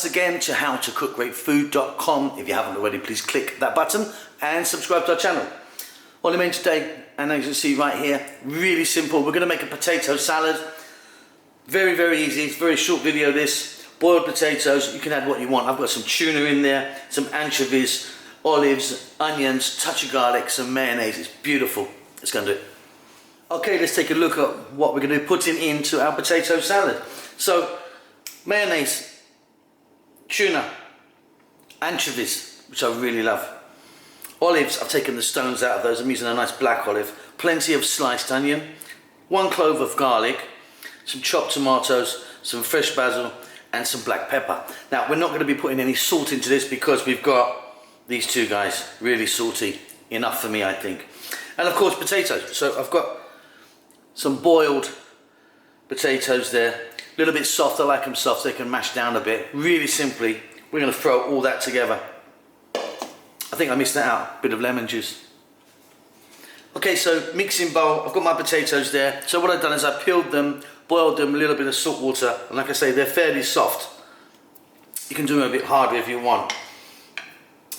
once again to howtocookwreatfood.com. If you haven't already, please click that button and subscribe to our channel. What I made today, and as you can see right here, really simple. We're going to make a potato salad. Very, very easy. It's a very short video this. Boiled potatoes, you can add what you want. I've got some tuna in there, some anchovies, olives, onions, touch of garlic, some mayonnaise. It's beautiful. Let's go and do it. Okay, let's take a look at what we're going to be putting into our potato salad. So, mayonnaise, tuna, anchovies, which I really love. Olives, I've taken the stones out of those. I'm using a nice black olive. Plenty of sliced onion, 1 clove of garlic, some chopped tomatoes, some fresh basil, and some black pepper. Now, we're not going to be putting any salt into this because we've got these two guys, really salty. Enough for me, I think. And of course, potatoes. So I've got some boiled potatoes there. A little bit soft. I like them soft so they can mash down a bit. Really simply, we're going to throw all that together. I think I missed that out. Bit of lemon juice. Okay, so mixing bowl. I've got my potatoes there. So what I've done is I peeled them, boiled them, a little bit of salt water, and like I say, they're fairly soft. You can do them a bit harder if you want.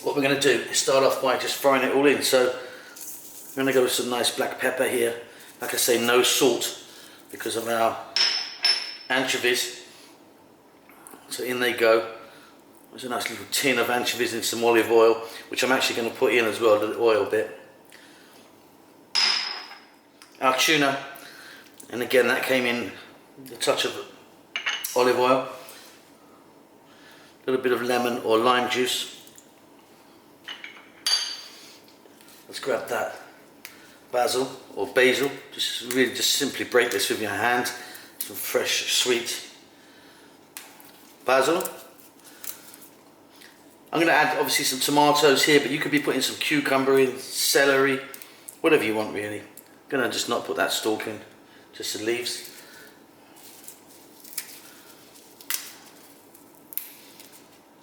What we're going to do is start off by just throwing it all in. So I'm going to go with some nice black pepper here. Like I say, no salt because of our anchovies. So in they go. There's a nice little tin of anchovies and some olive oil, which I'm actually going to put in as well, the oil bit. Our tuna, and again that came in a touch of olive oil, a little bit of lemon or lime juice. Let's grab that basil or basil, just really just simply break this with your hand. Some fresh sweet basil. I'm going to add obviously some tomatoes here, but you could be putting some cucumber in, celery, whatever you want really. I'm going to just not put that stalk in, just the leaves.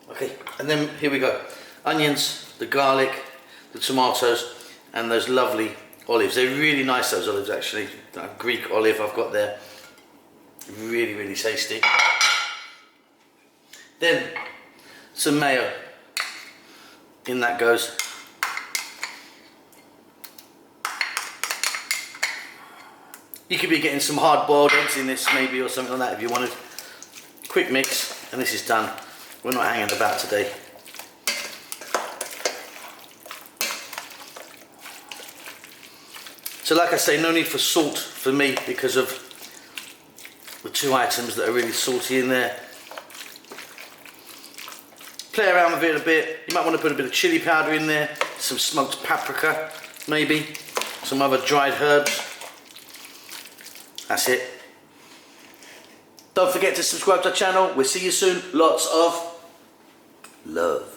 Okay, and then here we go. Onions, the garlic, the tomatoes, and those lovely olives. They're really nice, those olives actually. That Greek olive I've got there. Really, really tasty. Then some mayo. In that goes. You could be getting some hard-boiled eggs in this maybe or something like that if you wanted. Quick mix and this is done. We're not hanging about today. So like I say, no need for salt for me because of the two items that are really salty in there. Play around with it a bit. You might want to put a bit of chili powder in there, some smoked paprika, maybe, some other dried herbs. That's it. Don't forget to subscribe to our channel. We'll see you soon. Lots of love.